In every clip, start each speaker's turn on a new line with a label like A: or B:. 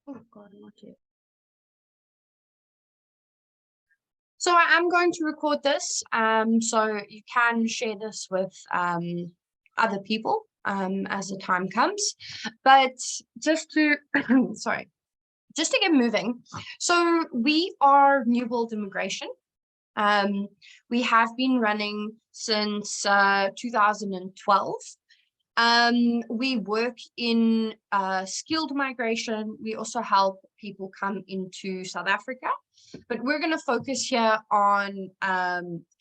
A: Oh God, not yet. So I am going to record this, so you can share this with other people as the time comes. But just to, sorry, just to get moving. So we are New World Immigration. We have been running since 2012. We work in skilled migration. We also help people come into South Africa, but we're going to focus here on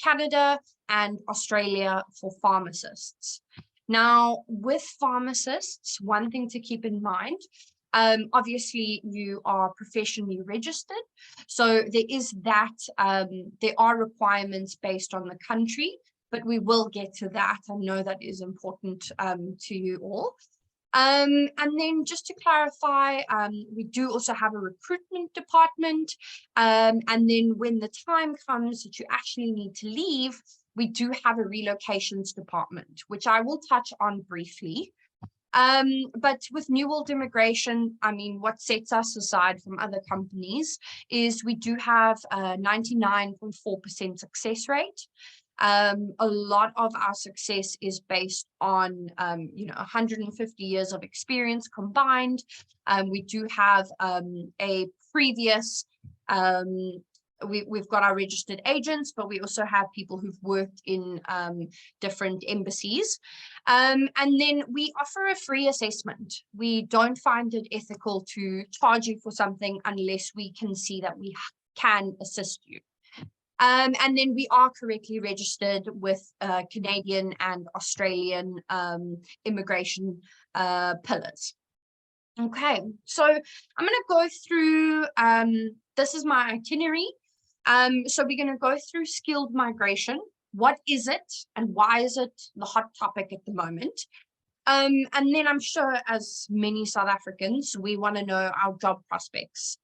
A: Canada and Australia for pharmacists. Now, with pharmacists, one thing to keep in mind, obviously you are professionally registered. So there is that, there are requirements based on the country, but we will get to that. I know that is important to you all. And then just to clarify, we do also have a recruitment department. And then when the time comes that you actually need to leave, we do have a relocations department, which I will touch on briefly. But with New World Immigration, I mean, what sets us aside from other companies is we do have a 99.4% success rate. A lot of our success is based on, 150 years of experience combined. We do have a previous, we've got our registered agents, but we also have people who've worked in different embassies. And then we offer a free assessment. We don't find it ethical to charge you for something unless we can see that we can assist you. And then we are correctly registered with Canadian and Australian immigration pillars. Okay, so I'm going to go through, this is my itinerary. So we're going to go through skilled migration. What is it and why is it the hot topic at the moment? And then I'm sure as many South Africans, we want to know our job prospects.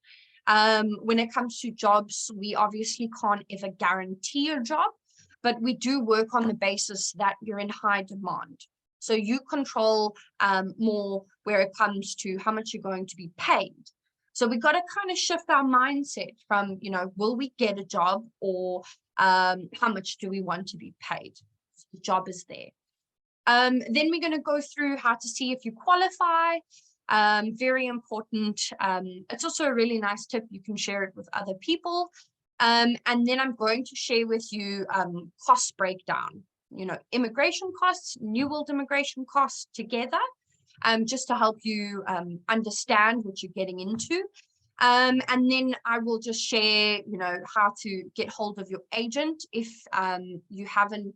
A: When it comes to jobs, we obviously can't ever guarantee a job, but we do work on the basis that you're in high demand. So you control more where it comes to how much you're going to be paid. So we got to kind of shift our mindset from, will we get a job, or how much do we want to be paid? The job is there. Then we're going to go through how to see if you qualify. Very important. It's also a really nice tip. You can share it with other people. And then I'm going to share with you cost breakdown, immigration costs, New World immigration costs together, just to help you understand what you're getting into. And then I will just share, how to get hold of your agent if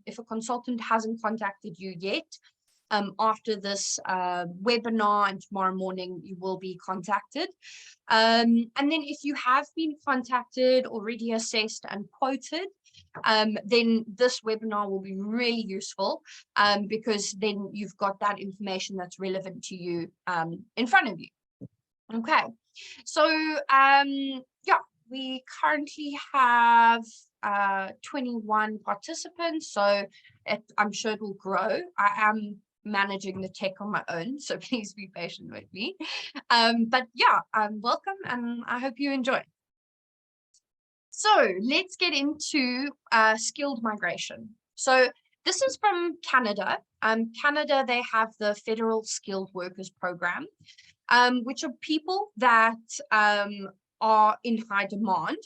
A: if a consultant hasn't contacted you yet. After this webinar and tomorrow morning, you will be contacted. And then if you have been contacted, already assessed and quoted, then this webinar will be really useful because then you've got that information that's relevant to you in front of you. Okay, so yeah, we currently have 21 participants, so I'm sure it will grow. I am managing the tech on my own, so please be patient with me. But yeah, welcome and I hope you enjoy. So let's get into skilled migration. So this is from Canada. Canada, they have the Federal Skilled Workers Program, which are people that are in high demand.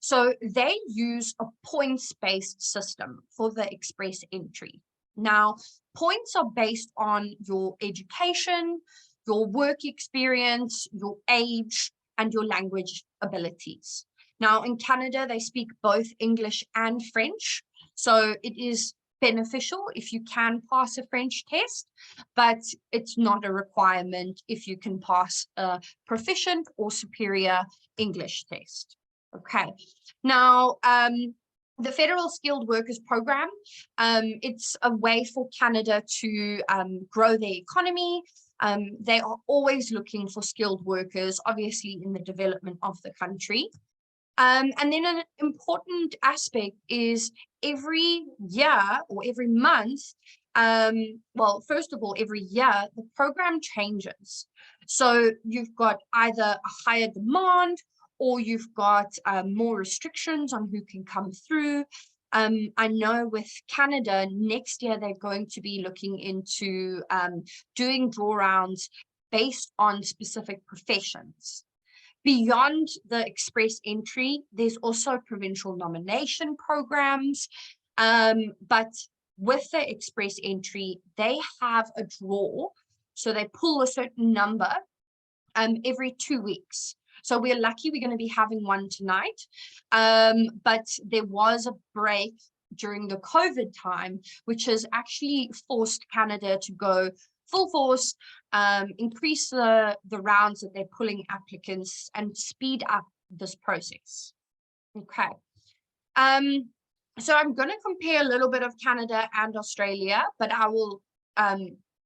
A: So they use a points-based system for the express entry. Now, points are based on your education, your work experience, your age, and your language abilities. Now, in Canada, they speak both English and French. So it is beneficial if you can pass a French test, but it's not a requirement if you can pass a proficient or superior English test. Okay. Now, the Federal Skilled Workers Program, it's a way for Canada to grow their economy. They are always looking for skilled workers, obviously in the development of the country. And then an important aspect is every year or every month, Well, first of all, every year the program changes. So you've got either a higher demand or you've got more restrictions on who can come through. I know with Canada, next year they're going to be looking into doing draw rounds based on specific professions. Beyond the express entry, there's also provincial nomination programs. But with the express entry, they have a draw. So they pull a certain number every 2 weeks. So we're lucky we're going to be having one tonight. But there was a break during the COVID time, which has actually forced Canada to go full force, increase the rounds that they're pulling applicants and speed up this process. Okay. So I'm going to compare a little bit of Canada and Australia, but I will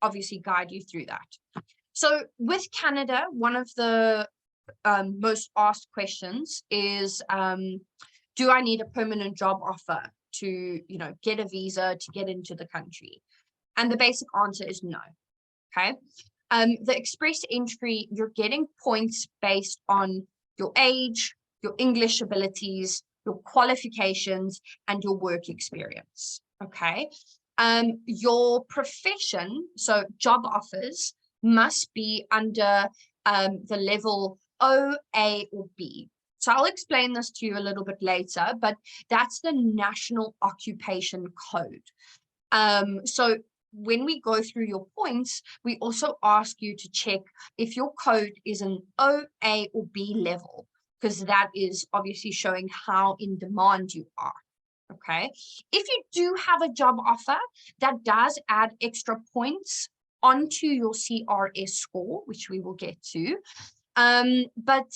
A: obviously guide you through that. So with Canada, one of the most asked questions is, do I need a permanent job offer to, get a visa to get into the country? And the basic answer is no. Okay. The express entry, you're getting points based on your age, your English abilities, your qualifications, and your work experience. Okay. Your profession, so job offers, must be under the level O, A, or B. So I'll explain this to you a little bit later, but that's the National Occupation Code. So when we go through your points, we also ask you to check if your code is an O, A, or B level, because that is obviously showing how in demand you are. Okay. If you do have a job offer, that does add extra points onto your CRS score, which we will get to. But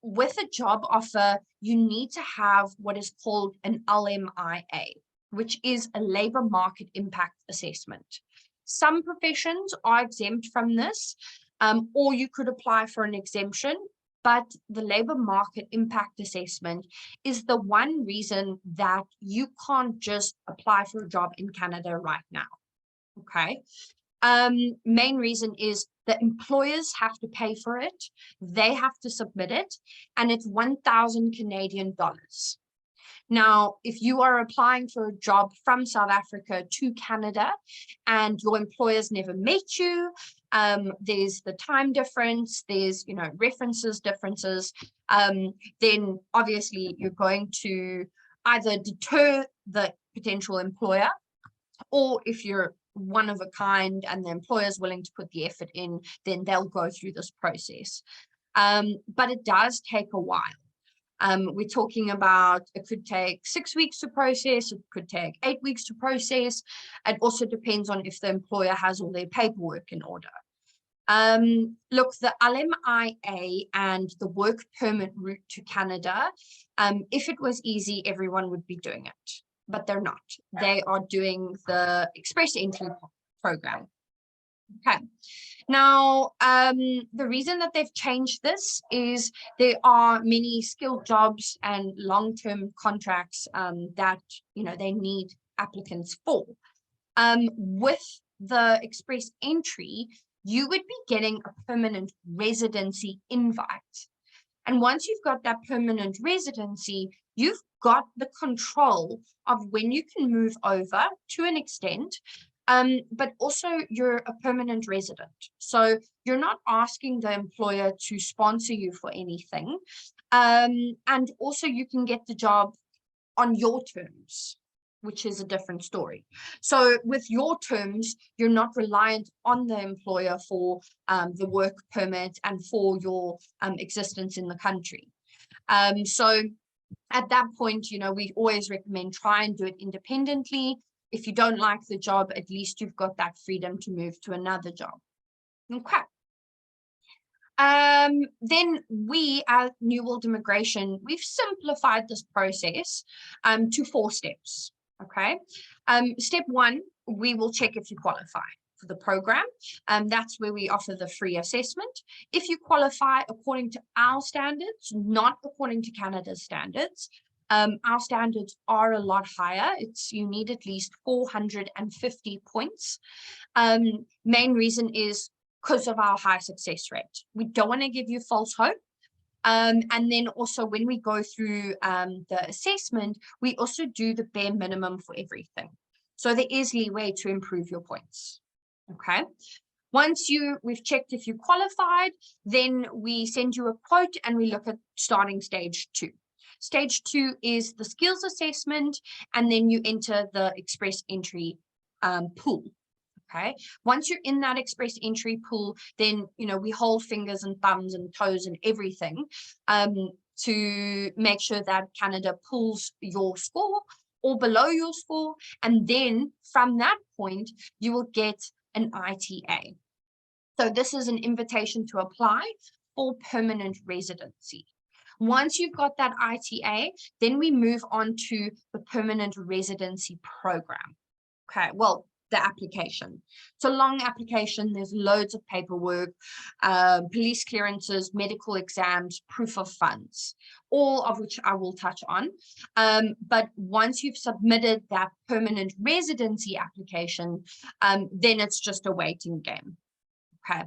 A: with a job offer, you need to have what is called an LMIA, which is a labor market impact assessment. Some professions are exempt from this, or you could apply for an exemption, but the labor market impact assessment is the one reason that you can't just apply for a job in Canada right now. Okay. Main reason is the employers have to pay for it. They have to submit it, and it's 1,000 Canadian dollars. Now, if you are applying for a job from South Africa to Canada and your employers never met you, there's the time difference, there's, references differences, then obviously you're going to either deter the potential employer, or if you're one of a kind and the employer is willing to put the effort in, then they'll go through this process. But it does take a while. We're talking about, it could take 6 weeks to process, it could take 8 weeks to process. It also depends on if the employer has all their paperwork in order. Look, the LMIA and the work permit route to Canada, if it was easy, everyone would be doing it, but they're not. They are doing the express entry program. Okay. Now, the reason that they've changed this is there are many skilled jobs and long-term contracts that, they need applicants for. With the express entry, you would be getting a permanent residency invite. And once you've got that permanent residency, you've got the control of when you can move over to an extent. But also you're a permanent resident. So you're not asking the employer to sponsor you for anything. And also you can get the job on your terms, which is a different story. So with your terms, you're not reliant on the employer for the work permit and for your existence in the country. So at that point, we always recommend try and do it independently. If you don't like the job, at least you've got that freedom to move to another job. Okay. Then we at New World Immigration, we've simplified this process to 4 steps. Okay. Step 1, we will check if you qualify for the program. That's where we offer the free assessment. If you qualify according to our standards, not according to Canada's standards, Our standards are a lot higher. You need at least 450 points. Main reason is because of our high success rate. We don't want to give you false hope. And then also when we go through the assessment, we also do the bare minimum for everything. So there is leeway to improve your points. Okay. Once we've checked if you qualified, then we send you a quote and we look at starting stage 2. Stage 2 is the skills assessment, and then you enter the express entry pool. Okay. Once you're in that express entry pool, then, we hold fingers and thumbs and toes and everything to make sure that Canada pulls your score or below your score. And then from that point, you will get an ITA. So this is an invitation to apply for permanent residency. Once you've got that ITA, then we move on to the permanent residency program. Okay, well, the application. It's a long application. There's loads of paperwork, police clearances, medical exams, proof of funds, all of which I will touch on. But once you've submitted that permanent residency application, then it's just a waiting game. Okay.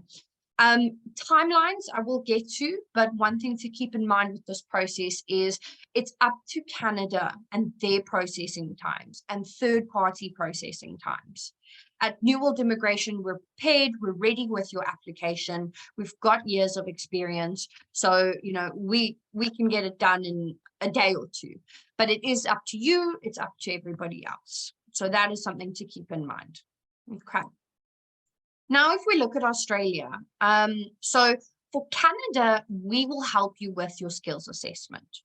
A: Timelines I will get to, but one thing to keep in mind with this process is it's up to Canada and their processing times and third-party processing times. At New World Immigration, we're prepared, we're ready with your application, we've got years of experience, so we can get it done in a day or two, but it is up to you, it's up to everybody else. So that is something to keep in mind. Okay. Now, if we look at Australia, so for Canada, we will help you with your skills assessment.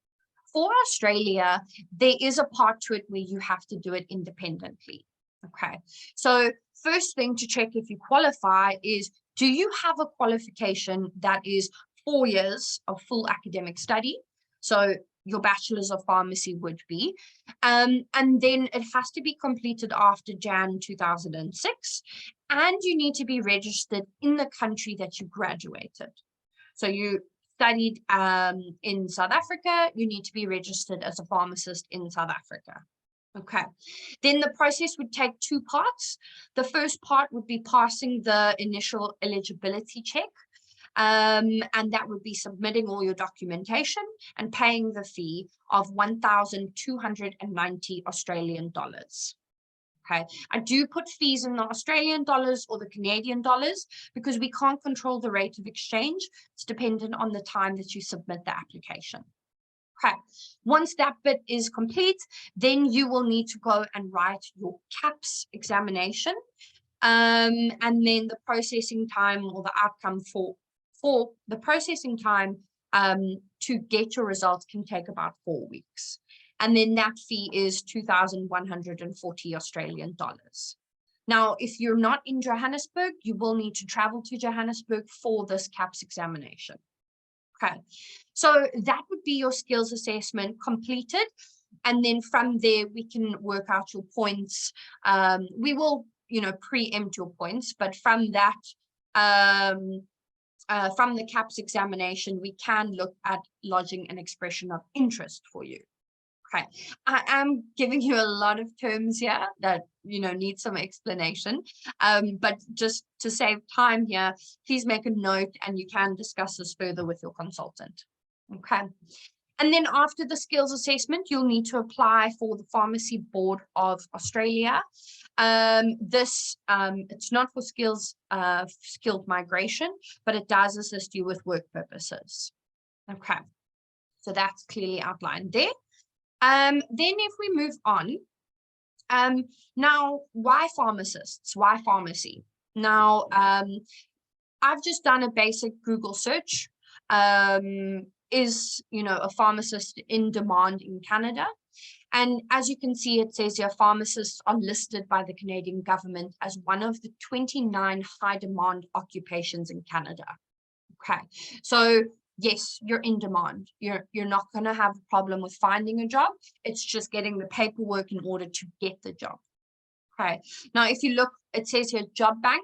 A: For Australia, there is a part to it where you have to do it independently. Okay, so first thing to check if you qualify is, do you have a qualification that is 4 years of full academic study? So your bachelor's of pharmacy would be, and then it has to be completed after Jan 2006, and you need to be registered in the country that you graduated. So you studied in South Africa, you need to be registered as a pharmacist in South Africa. Okay, then the process would take 2 parts. The first part would be passing the initial eligibility check. And that would be submitting all your documentation and paying the fee of 1,290 Australian dollars. Okay, I do put fees in the Australian dollars or the Canadian dollars because we can't control the rate of exchange. It's dependent on the time that you submit the application. Okay, once that bit is complete, then you will need to go and write your CAPS examination. And then the processing time or the outcome for the processing time to get your results can take about 4 weeks. And then that fee is 2,140 Australian dollars. Now, if you're not in Johannesburg, you will need to travel to Johannesburg for this CAPS examination. Okay, so that would be your skills assessment completed. And then from there, we can work out your points. We will, preempt your points, but from that, from the CAPS examination, we can look at lodging an expression of interest for you. Okay, I am giving you a lot of terms here that, need some explanation, but just to save time here, please make a note and you can discuss this further with your consultant. Okay, and then after the skills assessment, you'll need to apply for the Pharmacy Board of Australia. It's not for skilled migration, but it does assist you with work purposes. Okay, so that's clearly outlined there. Then if we move on, now, why pharmacists? Why pharmacy? Now, I've just done a basic Google search. Is, a pharmacist in demand in Canada? And as you can see, it says here, pharmacists are listed by the Canadian government as one of the 29 high demand occupations in Canada. Okay, so yes, you're in demand. You're not going to have a problem with finding a job. It's just getting the paperwork in order to get the job. Okay, now if you look, it says here Job Bank.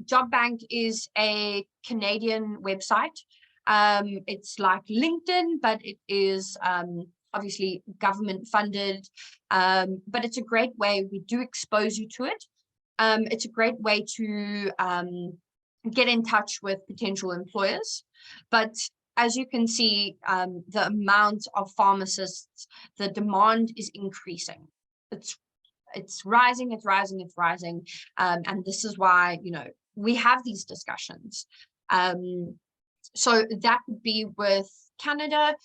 A: Job Bank is a Canadian website. It's like LinkedIn, but it is obviously government funded, but it's a great way. We do expose you to it. It's a great way to get in touch with potential employers. But as you can see, the amount of pharmacists, the demand is increasing. It's rising, it's rising, it's rising. And this is why, you know, we have these discussions. So that would be with Canada.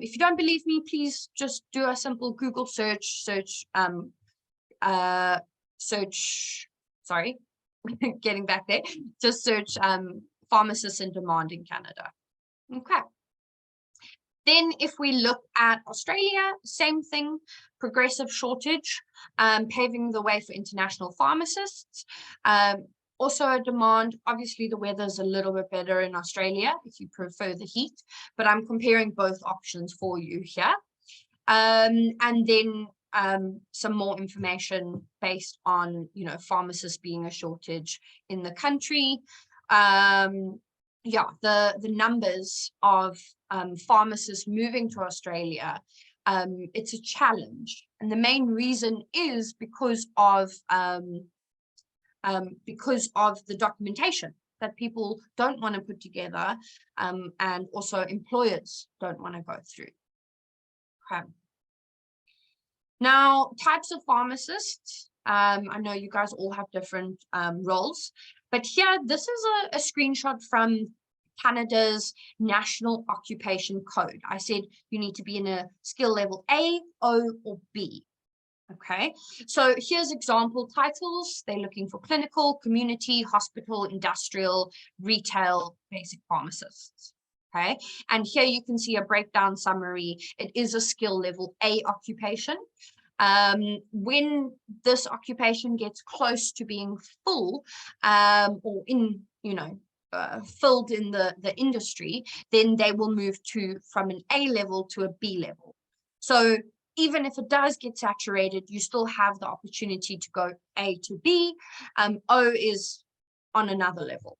A: If you don't believe me, please just do a simple Google search, sorry, getting back there, just search pharmacists in demand in Canada. Okay. Then if we look at Australia, same thing, progressive shortage, paving the way for international pharmacists. Also a demand. Obviously the weather's a little bit better in Australia if you prefer the heat, but I'm comparing both options for you here. And then some more information based on, you know, pharmacists being a shortage in the country. Yeah, the numbers of pharmacists moving to Australia, it's a challenge, and the main reason is because of the documentation that people don't want to put together, and also employers don't want to go through. Okay. Now, types of pharmacists. I know you guys all have different roles, but here, this is a screenshot from Canada's National Occupation Code. I said you need to be in a skill level A, O, or B. Okay, so here's example titles. They're looking for clinical, community, hospital, industrial, retail, basic pharmacists. Okay, and here you can see a breakdown summary. It is a skill level A occupation. When this occupation gets close to being full, or in, you know, filled in the industry, then they will move from an A level to a B level. So even if it does get saturated, you still have the opportunity to go A to B. O is on another level.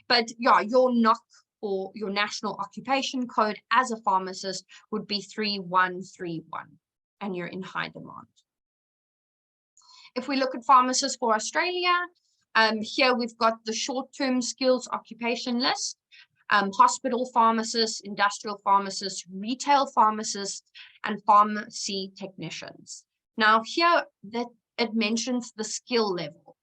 A: But yeah, your NOC, or your National Occupation Code as a pharmacist, would be 3131, and you're in high demand. If we look at pharmacists for Australia, here we've got the short-term skills occupation list. Hospital pharmacists, industrial pharmacists, retail pharmacists, and pharmacy technicians. Now here that it mentions the skill level.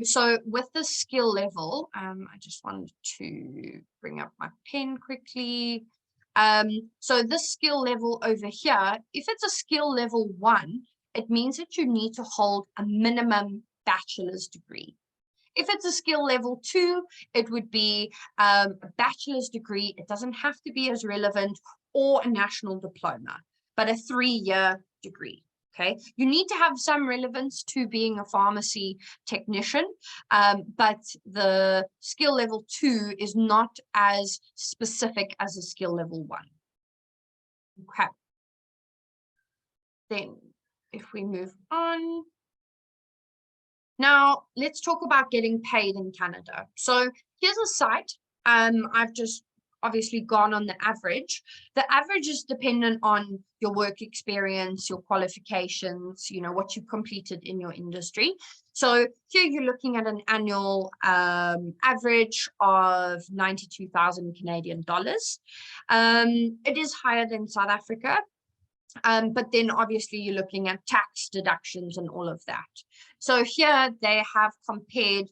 A: So with the skill level, I just wanted to bring up my pen quickly. So this skill level over here, if it's a skill level 1, it means that you need to hold a minimum bachelor's degree. If it's a skill level 2, it would be a bachelor's degree. It doesn't have to be as relevant, or a national diploma, but a 3-year degree. Okay, you need to have some relevance to being a pharmacy technician, but the skill level 2 is not as specific as a skill level 1. Okay, then if we move on. Now, let's talk about getting paid in Canada. So here's a site. I've just obviously gone on the average. The average is dependent on your work experience, your qualifications, you know, what you've completed in your industry. So here you're looking at an annual average of 92,000 Canadian dollars. It is higher than South Africa. But then obviously you're looking at tax deductions and all of that. So here they have compared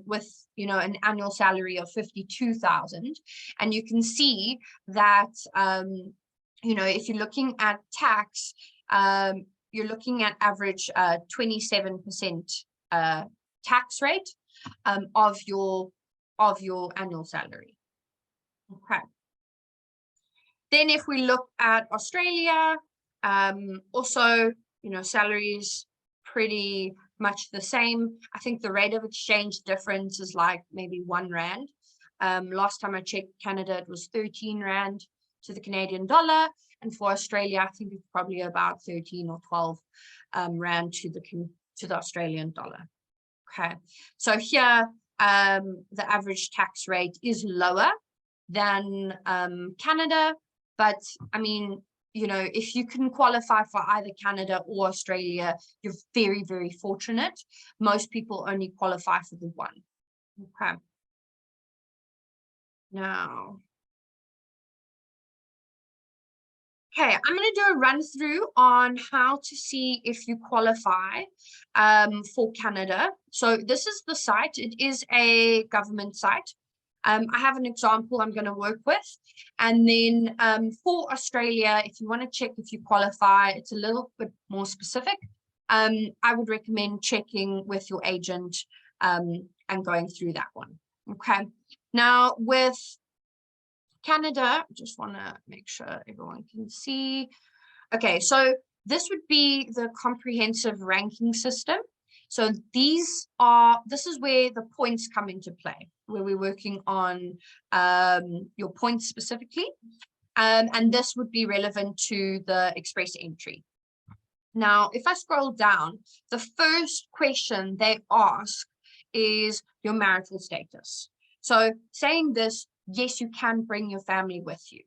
A: with, you know, an annual salary of 52,000, and you can see that, you know, if you're looking at tax, you're looking at average 27% tax rate of your annual salary. Okay. Then if we look at Australia, also, you know, salaries pretty much the same. I think the rate of exchange difference is like maybe 1 rand. Last time I checked Canada, it was 13 rand to the Canadian dollar. And for Australia, I think it's probably about 13 or 12 rand to the Australian dollar. Okay, so here the average tax rate is lower than Canada. But I mean, if you can qualify for either Canada or Australia, you're very, very fortunate. Most people only qualify for the one. Okay. Now, okay, I'm going to do a run through on how to see if you qualify for Canada. So this is the site. It is a government site. I have an example I'm going to work with. And then for Australia, if you want to check if you qualify, it's a little bit more specific. I would recommend checking with your agent and going through that one. Okay. Now with Canada, I just want to make sure everyone can see. Okay, so this would be the comprehensive ranking system. So this is where the points come into play, where we're working on your points specifically. And this would be relevant to the express entry. Now, if I scroll down, the first question they ask is your marital status. So saying this, yes, you can bring your family with you,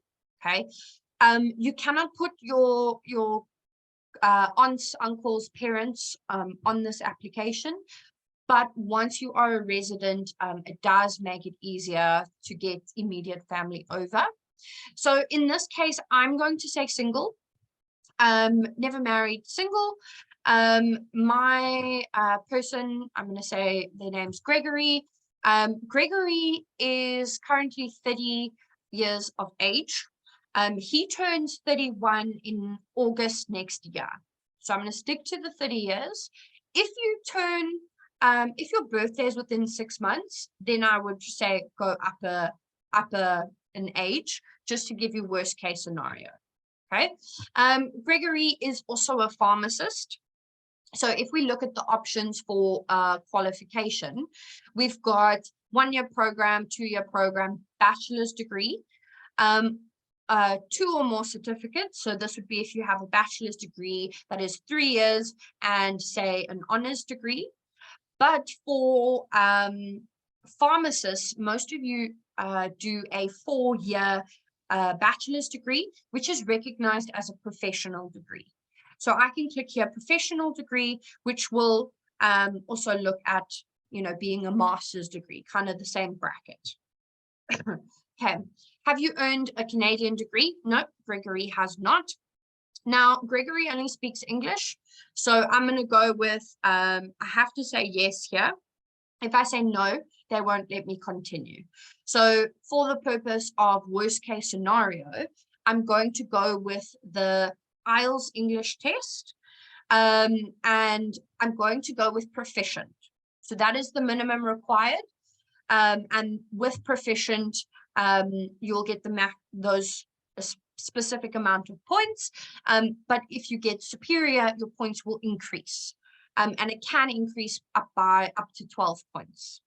A: okay? You cannot put your aunts, uncles, parents on this application, but once you are a resident, it does make it easier to get immediate family over. So in this case, I'm going to say single, never married, single. My person, I'm going to say their name's Gregory. Gregory is currently 30 years of age. He turns 31 in August next year. So I'm going to stick to the 30 years. If you turn, if your birthday is within 6 months, then I would say go upper in age, just to give you worst case scenario. Okay. Gregory is also a pharmacist. So if we look at the options for qualification, we've got 1-year program, 2-year program, bachelor's degree, 2 or more certificates. So this would be if you have a bachelor's degree that is 3 years and say an honors degree. But for pharmacists, most of you do a 4-year bachelor's degree, which is recognized as a professional degree. So I can click here, professional degree, which will also look at, being a master's degree, kind of the same bracket. Okay. Have you earned a Canadian degree? No, Gregory has not. Now, Gregory only speaks English. So I'm going to go with, I have to say yes here. If I say no, they won't let me continue. So for the purpose of worst case scenario, I'm going to go with the IELTS English test, and I'm going to go with proficient. So that is the minimum required. And with proficient, you'll get those specific amount of points. But if you get superior, your points will increase. And it can increase up to 12 points.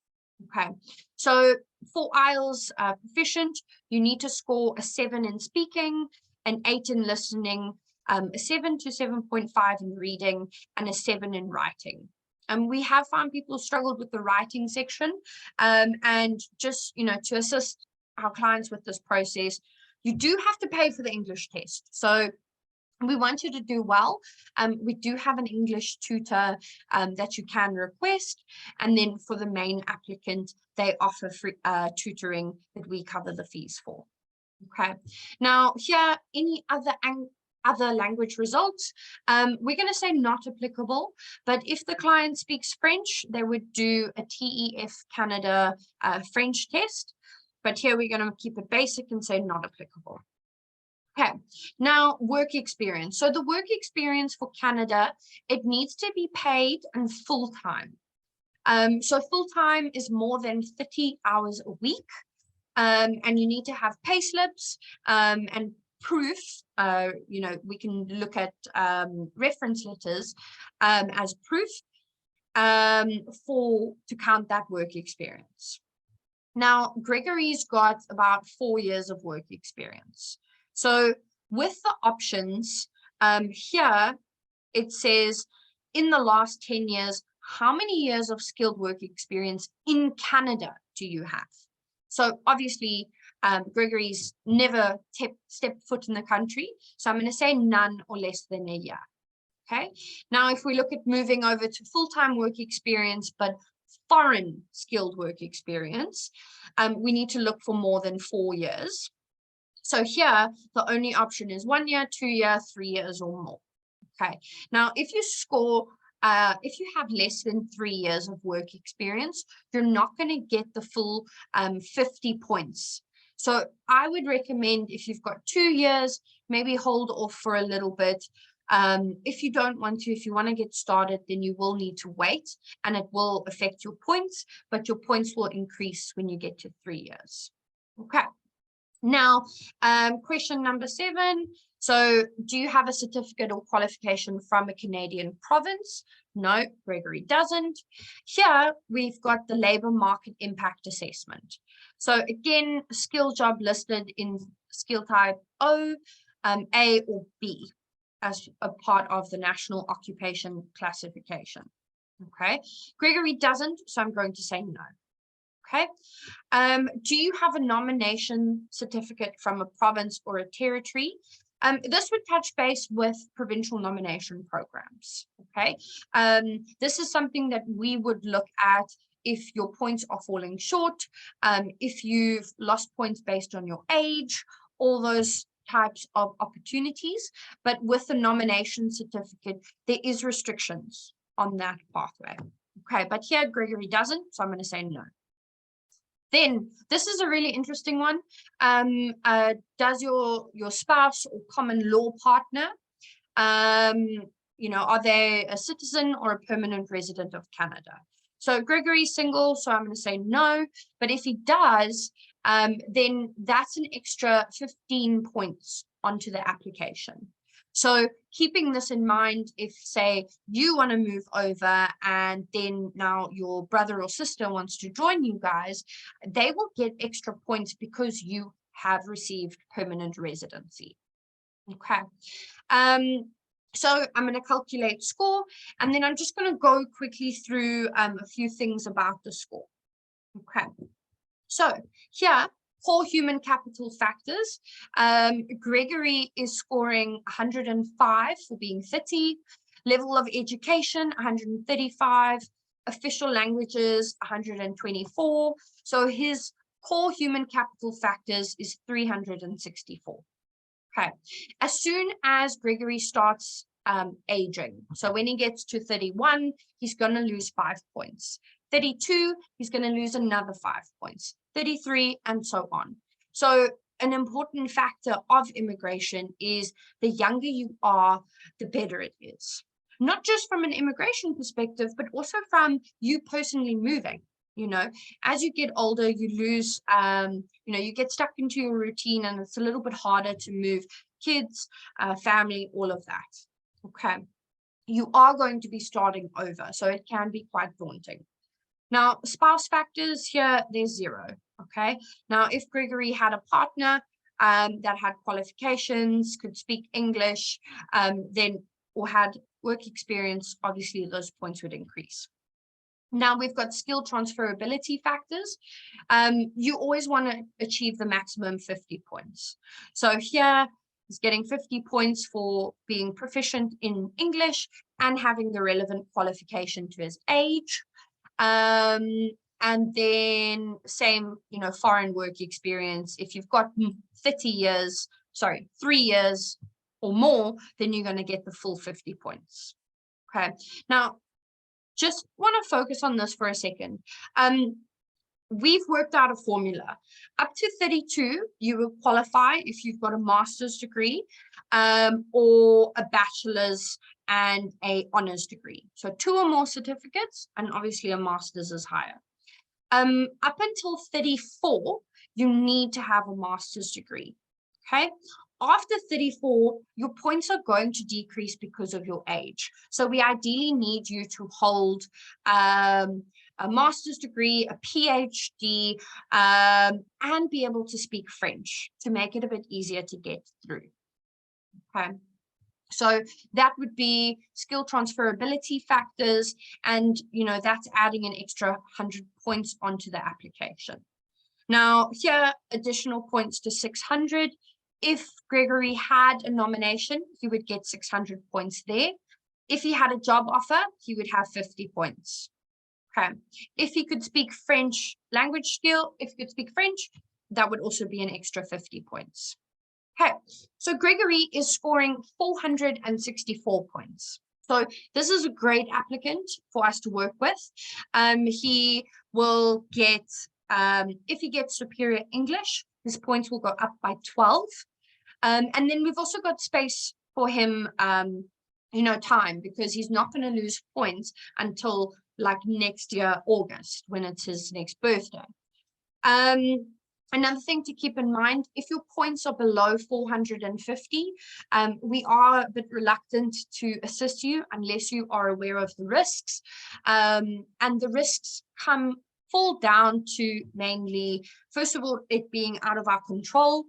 A: Okay, so for IELTS proficient, you need to score a 7 in speaking, an 8 in listening, a 7 to 7.5 in reading, and a 7 in writing. And we have found people struggled with the writing section. And just, to assist our clients with this process, you do have to pay for the English test. So we want you to do well. We do have an English tutor that you can request. And then for the main applicant, they offer free tutoring that we cover the fees for. Okay. Now here, any other language results, we're going to say not applicable, but if the client speaks French, they would do a TEF Canada French test. But here we're going to keep it basic and say not applicable. Okay, now work experience. So the work experience for Canada, it needs to be paid and full-time. So full-time is more than 30 hours a week. And you need to have pay slips and proof. We can look at reference letters as proof to count that work experience. Now, Gregory's got about 4 years of work experience. So with the options here, it says in the last 10 years, how many years of skilled work experience in Canada do you have? So obviously, Gregory's never stepped foot in the country. So I'm going to say none or less than a year. Okay. Now, if we look at moving over to full-time work experience, but foreign skilled work experience, we need to look for more than 4 years. So here, the only option is 1 year, 2 years, 3 years or more. Okay. Now, if you score, if you have less than 3 years of work experience, you're not going to get the full 50 points. So I would recommend, if you've got 2 years, maybe hold off for a little bit. If you don't want to, if you want to get started, then you will need to wait, and it will affect your points, but your points will increase when you get to 3 years. Okay. Now, question number 7. So do you have a certificate or qualification from a Canadian province? No, Gregory doesn't. Here, we've got the labor market impact assessment. So again, a skill job listed in skill type O, A or B as a part of the national occupation classification. Okay, Gregory doesn't, so I'm going to say no. Okay, do you have a nomination certificate from a province or a territory? This would touch base with provincial nomination programs. Okay, this is something that we would look at if your points are falling short, if you've lost points based on your age, all those types of opportunities. But with the nomination certificate, there is restrictions on that pathway. Okay, but here Gregory doesn't, so I'm going to say no. Then this is a really interesting one. Does your spouse or common law partner, are they a citizen or a permanent resident of Canada? So Gregory's single, so I'm going to say no. But if he does, then that's an extra 15 points onto the application. So keeping this in mind, if say you want to move over and then now your brother or sister wants to join you guys, they will get extra points because you have received permanent residency. Okay. So I'm going to calculate score, and then I'm just going to go quickly through a few things about the score. Okay. So here, core human capital factors. Gregory is scoring 105 for being 30. Level of education, 135. Official languages, 124. So his core human capital factors is 364. Okay. As soon as Gregory starts aging, so when he gets to 31, he's going to lose 5 points. 32, he's going to lose another 5 points. 33, and so on. So an important factor of immigration is the younger you are, the better it is. Not just from an immigration perspective, but also from you personally moving. As you get older, you lose, you get stuck into your routine, and it's a little bit harder to move kids, family, all of that. Okay. You are going to be starting over, so it can be quite daunting. Now, spouse factors here, there's 0. Okay. Now, if Gregory had a partner that had qualifications, could speak English, or had work experience, obviously those points would increase. Now we've got skill transferability factors. You always want to achieve the maximum 50 points. So here he's getting 50 points for being proficient in English and having the relevant qualification to his age. And then same, foreign work experience. If you've got 3 years or more, then you're going to get the full 50 points. Okay. Now, just want to focus on this for a second. We've worked out a formula. Up to 32, you will qualify if you've got a master's degree or a bachelor's and a honors degree. So 2 or more certificates, and obviously a master's is higher. Up until 34, you need to have a master's degree. Okay. After 34, your points are going to decrease because of your age. So we ideally need you to hold a master's degree, a PhD, and be able to speak French to make it a bit easier to get through. Okay. So that would be skill transferability factors, and that's adding an extra 100 points onto the application. Now, here, additional points to 600. If Gregory had a nomination, he would get 600 points there. If he had a job offer, he would have 50 points. Okay. If he could speak French language skill, if he could speak French, that would also be an extra 50 points. Okay, so Gregory is scoring 464 points. So this is a great applicant for us to work with. He will get, if he gets superior English, his points will go up by 12. And then we've also got space for him, time, because he's not going to lose points until like next year, August, when it's his next birthday. Another thing to keep in mind, if your points are below 450, we are a bit reluctant to assist you unless you are aware of the risks. And the risks fall down to mainly, first of all, it being out of our control.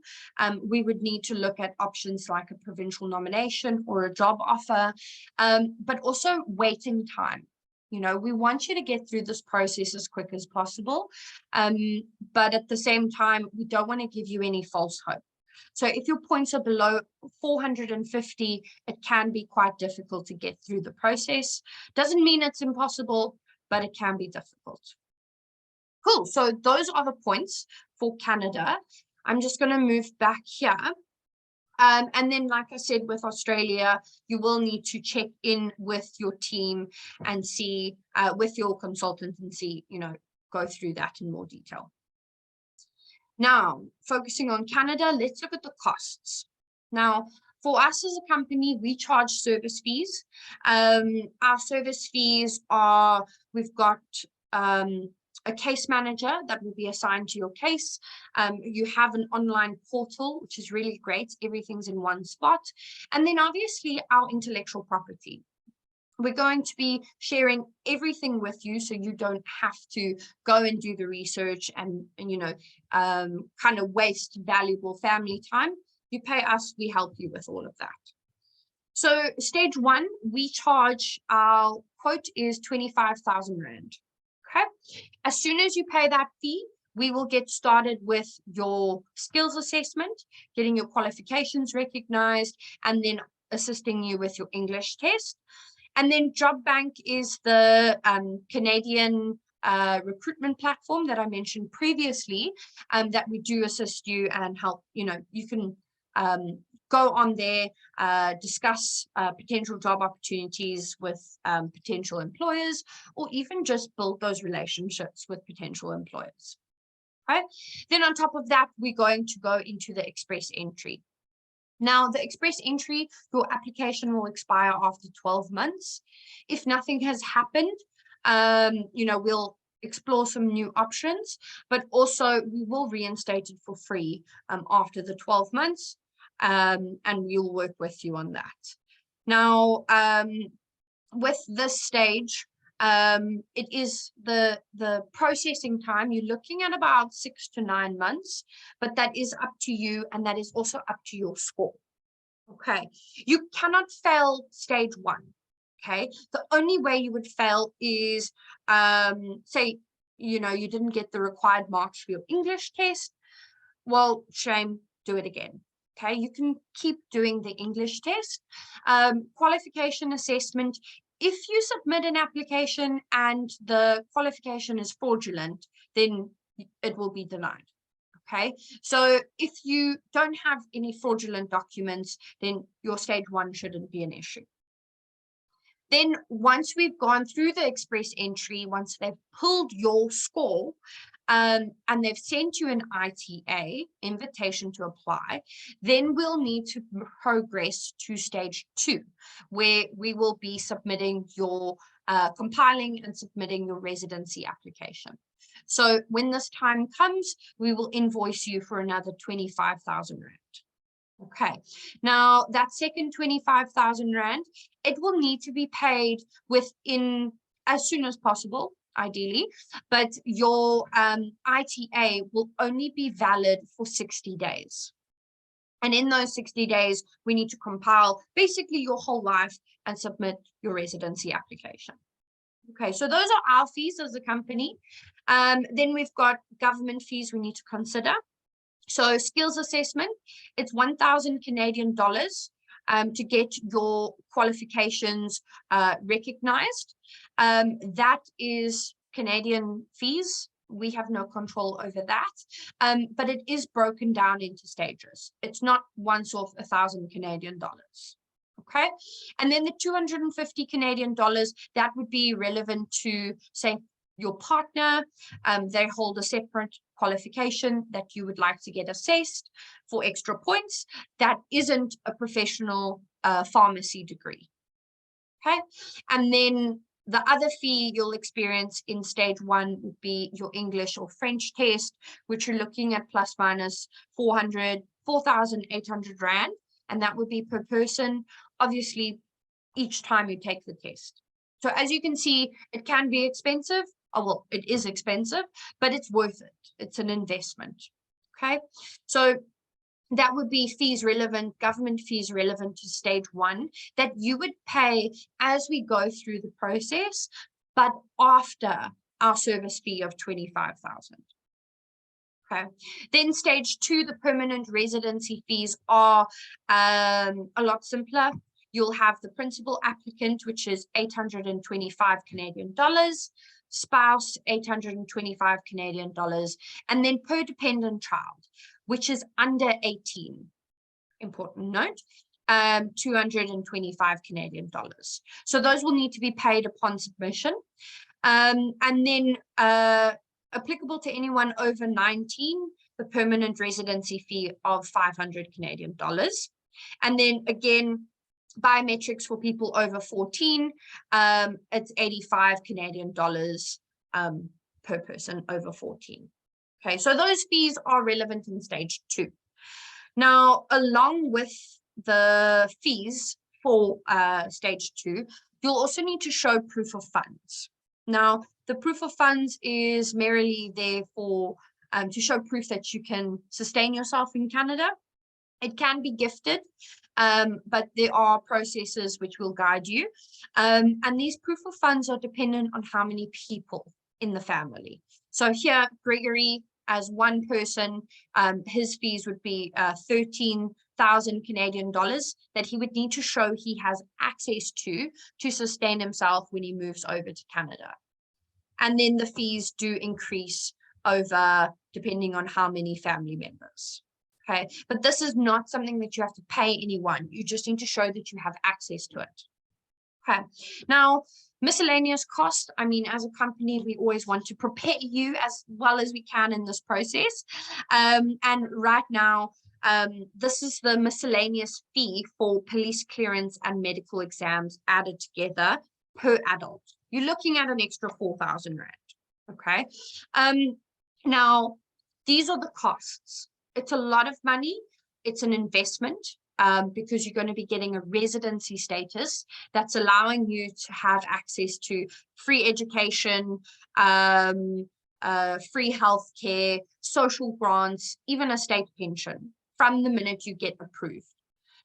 A: We would need to look at options like a provincial nomination or a job offer, but also waiting time. We want you to get through this process as quick as possible. But at the same time, we don't want to give you any false hope. So if your points are below 450, it can be quite difficult to get through the process. Doesn't mean it's impossible, but it can be difficult. Cool. So those are the points for Canada. I'm just going to move back here. And then, like I said, with Australia, you will need to check in with your team and see, with your consultant and see, go through that in more detail. Now, focusing on Canada, let's look at the costs. Now, for us as a company, we charge service fees. Our service fees are, we've got a case manager that will be assigned to your case. You have an online portal, which is really great. Everything's in one spot. And then obviously our intellectual property. We're going to be sharing everything with you, so you don't have to go and do the research and kind of waste valuable family time. You pay us, we help you with all of that. So stage 1, we charge, our quote is 25,000 Rand. Okay. As soon as you pay that fee, we will get started with your skills assessment, getting your qualifications recognized, and then assisting you with your English test. And then Job Bank is the Canadian recruitment platform that I mentioned previously, that we do assist you and help. You can go on there, discuss potential job opportunities with potential employers, or even just build those relationships with potential employers. Okay. Then on top of that, we're going to go into the express entry. Now, the express entry, your application will expire after 12 months. If nothing has happened, we'll explore some new options, but also we will reinstate it for free after the 12 months. And we'll work with you on that. Now, with this stage, it is the processing time. You're looking at about 6 to 9 months, but that is up to you, and that is also up to your score. Okay, you cannot fail stage 1. Okay, the only way you would fail is, say, you didn't get the required marks for your English test. Well, shame, do it again. Okay, you can keep doing the English test. Qualification assessment, if you submit an application and the qualification is fraudulent, then it will be denied. Okay, so if you don't have any fraudulent documents, then your stage 1 shouldn't be an issue. Then once we've gone through the express entry, once they've pulled your score, and they've sent you an ITA, invitation to apply, then we'll need to progress to stage 2, where we will be submitting your, compiling and submitting your residency application. So when this time comes, we will invoice you for another 25,000 Rand. Okay, now that second 25,000 Rand, it will need to be paid within as soon as possible, ideally, but your ITA will only be valid for 60 days. And in those 60 days, we need to compile basically your whole life and submit your residency application. Okay, so those are our fees as a company. Then we've got government fees we need to consider. So skills assessment, it's 1,000 Canadian dollars to get your qualifications recognized. That is Canadian fees. We have no control over that, but it is broken down into stages. It's not once off 1,000 Canadian dollars. Okay, and then the 250 Canadian dollars, that would be relevant to, say, your partner. They hold a separate qualification that you would like to get assessed for extra points. That isn't a professional pharmacy degree. Okay, and then the other fee you'll experience in stage 1 would be your English or French test, which you're looking at plus minus 4,800 Rand, and that would be per person, obviously, each time you take the test. So as you can see, it can be expensive. Oh, well, it is expensive, but it's worth it. It's an investment. Okay, so that would be fees relevant, government fees relevant to stage 1 that you would pay as we go through the process, but after our service fee of 25,000. Okay, then stage 2, the permanent residency fees are a lot simpler. You'll have the principal applicant, which is 825 Canadian dollars, spouse 825 Canadian dollars, and then per dependent child, which is under 18, important note, 225 Canadian dollars. So those will need to be paid upon submission. And then applicable to anyone over 19, the permanent residency fee of 500 Canadian dollars. And then again, biometrics for people over 14, it's 85 Canadian dollars per person over 14. Okay, so those fees are relevant in stage 2. Now, along with the fees for stage 2, you'll also need to show proof of funds. Now, the proof of funds is merely there for to show proof that you can sustain yourself in Canada. It can be gifted, but there are processes which will guide you. And these proof of funds are dependent on how many people in the family. So here, Gregory, as one person, his fees would be 13,000 Canadian dollars that he would need to show he has access to sustain himself when he moves over to Canada. And then the fees do increase over depending on how many family members. Okay, but this is not something that you have to pay anyone. You just need to show that you have access to it. Okay, now miscellaneous cost. I mean, as a company, we always want to prepare you as well as we can in this process. And right now, this is the miscellaneous fee for police clearance and medical exams added together per adult. You're looking at an extra 4,000 Rand. Okay, now these are the costs. It's a lot of money. It's an investment because you're going to be getting a residency status that's allowing you to have access to free education, free healthcare, social grants, even a state pension from the minute you get approved.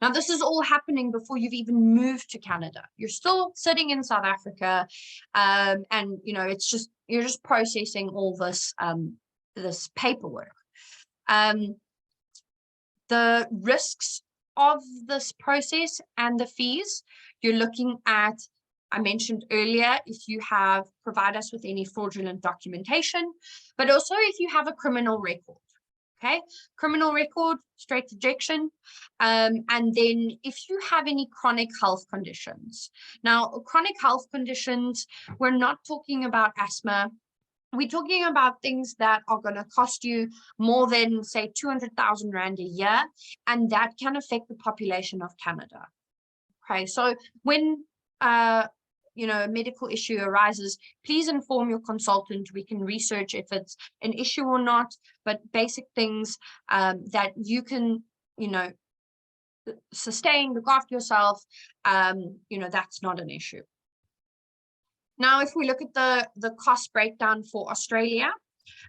A: Now, this is all happening before you've even moved to Canada. You're still sitting in South Africa, and you know you're just processing all this this paperwork. The risks of this process and the fees, you're looking at, I mentioned earlier, if you have provide us with any fraudulent documentation, but also if you have a criminal record. Okay, criminal record, straight ejection, and then if you have any chronic health conditions. Now, chronic health conditions, we're not talking about asthma. We're talking about things that are going to cost you more than, say, 200,000 Rand a year, and that can affect the population of Canada. Okay, so when you know, a medical issue arises, please inform your consultant. We can research if it's an issue or not, but basic things that you can, you know, sustain, look after yourself, you know, that's not an issue. Now, if we look at the cost breakdown for Australia,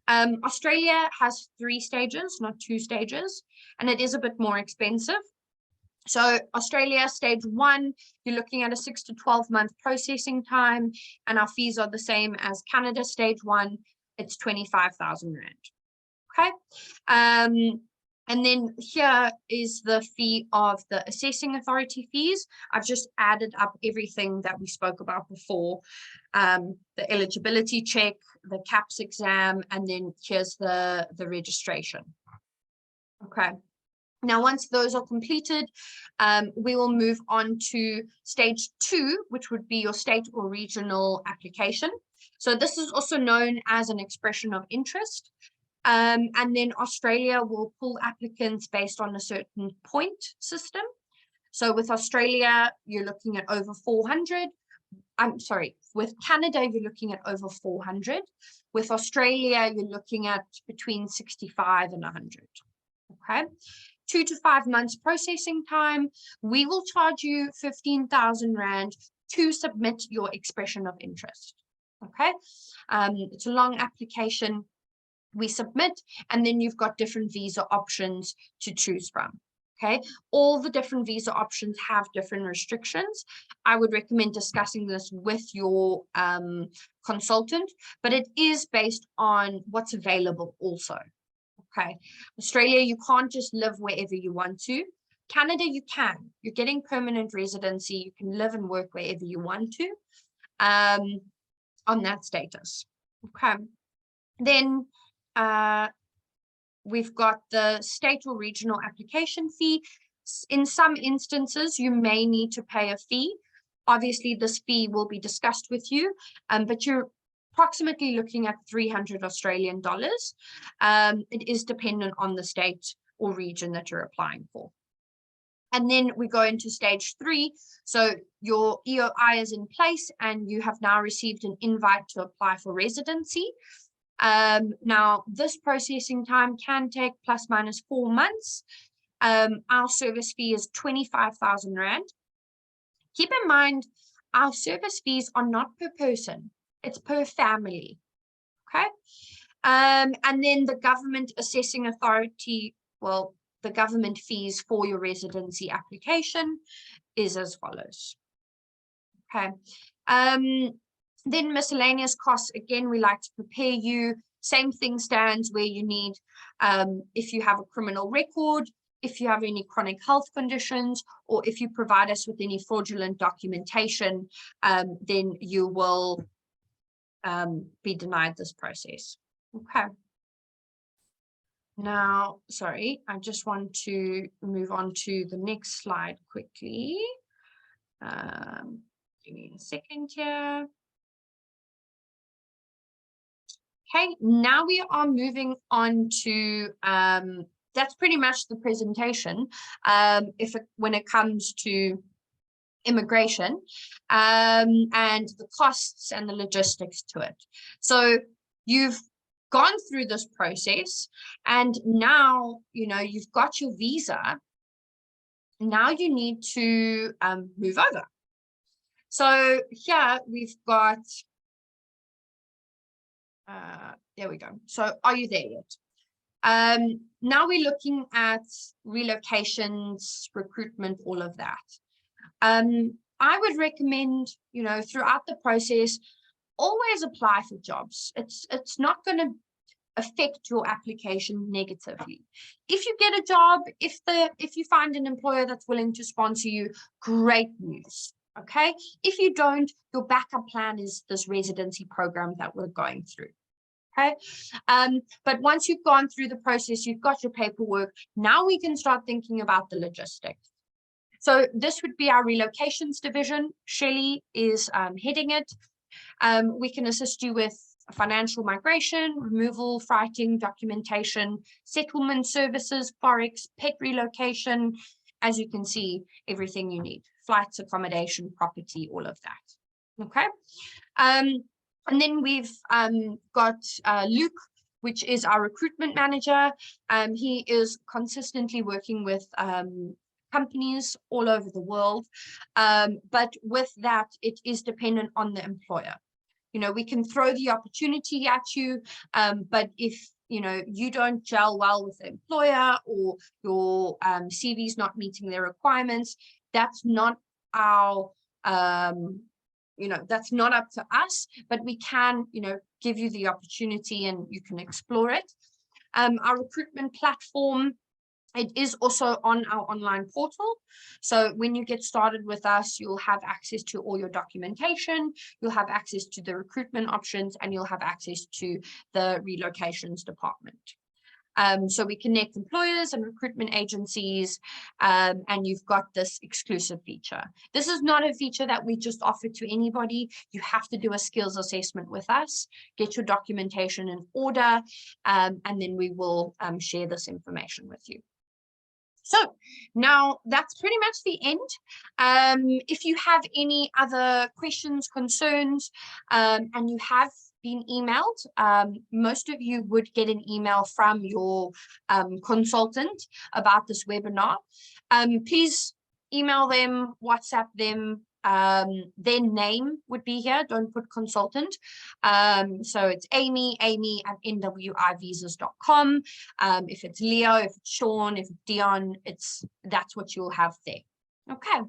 A: Australia has 3 stages, not 2 stages, and it is a bit more expensive. So Australia, stage 1, you're looking at a 6 to 12-month processing time, and our fees are the same as Canada, stage 1, it's 25,000 Rand. Okay. And then here is the fee of the assessing authority fees. I've just added up everything that we spoke about before. The eligibility check, the CAPS exam, and then here's the registration. Okay. Now, once those are completed, we will move on to stage 2, which would be your state or regional application. So this is also known as an expression of interest. And then Australia will pull applicants based on a certain point system. So with Australia, you're looking at over 400. I'm sorry, with Canada, you're looking at over 400. With Australia, you're looking at between 65 and 100. Okay. 2 to 5 months processing time. We will charge you 15,000 Rand to submit your expression of interest. Okay. It's a long application. We submit, and then you've got different visa options to choose from. Okay, all the different visa options have different restrictions. I would recommend discussing this with your consultant, but it is based on what's available also. Okay, Australia, you can't just live wherever you want to. Canada, you can. You're getting permanent residency. You can live and work wherever you want to on that status. Okay, then we've got the state or regional application fee. In some instances, you may need to pay a fee. Obviously, this fee will be discussed with you, but you're approximately looking at 300 Australian dollars. It is dependent on the state or region that you're applying for. And then we go into stage 3. So your EOI is in place and you have now received an invite to apply for residency. Now, this processing time can take plus minus 4 months. Our service fee is 25,000 Rand. Keep in mind, our service fees are not per person. It's per family. Okay. And then the government assessing authority, well, the government fees for your residency application is as follows. Okay. Then miscellaneous costs, again, we like to prepare you. Same thing stands where you need, if you have a criminal record, if you have any chronic health conditions, or if you provide us with any fraudulent documentation, then you will be denied this process. Okay. Now, sorry, I just want to move on to the next slide quickly. Give me a second here. Okay, now we are moving on to, that's pretty much the presentation when it comes to immigration and the costs and the logistics to it. So you've gone through this process and now, you've got your visa. Now you need to move over. So here we've got, there we go. So are you there yet? Now we're looking at relocations, recruitment, all of that. I would recommend, throughout the process, always apply for jobs. It's not going to affect your application negatively. If you get a job, if you find an employer that's willing to sponsor you, great news. Okay. If you don't, your backup plan is this residency program that we're going through. Okay. But once you've gone through the process, you've got your paperwork, now we can start thinking about the logistics. So this would be our relocations division. Shelley is heading it. We can assist you with financial migration, removal, freighting, documentation, settlement services, forex, pet relocation. As you can see, everything you need. Flights, accommodation, property, all of that. Okay. And then we've got Luke, which is our recruitment manager. He is consistently working with companies all over the world. But with that, it is dependent on the employer. We can throw the opportunity at you, but if you don't gel well with the employer, or your CV is not meeting their requirements, that's not our that's not up to us, but we can give you the opportunity and you can explore it. Our recruitment platform, it is also on our online portal. So when you get started with us, you'll have access to all your documentation, you'll have access to the recruitment options, and you'll have access to the relocations department. So we connect employers and recruitment agencies, and you've got this exclusive feature. This is not a feature that we just offer to anybody. You have to do a skills assessment with us, get your documentation in order, and then we will share this information with you. So now that's pretty much the end. If you have any other questions, concerns, and you have been emailed, most of you would get an email from your consultant about this webinar. Please email them, WhatsApp them. Their name would be here. Don't put consultant. So it's Amy at nwivisas.com. If it's Leo, if it's Sean, if it's Dion, that's what you'll have there. Okay.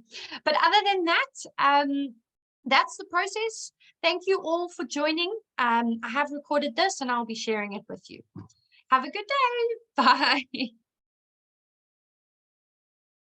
A: But other than that, that's the process. Thank you all for joining. I have recorded this and I'll be sharing it with you. Have a good day. Bye.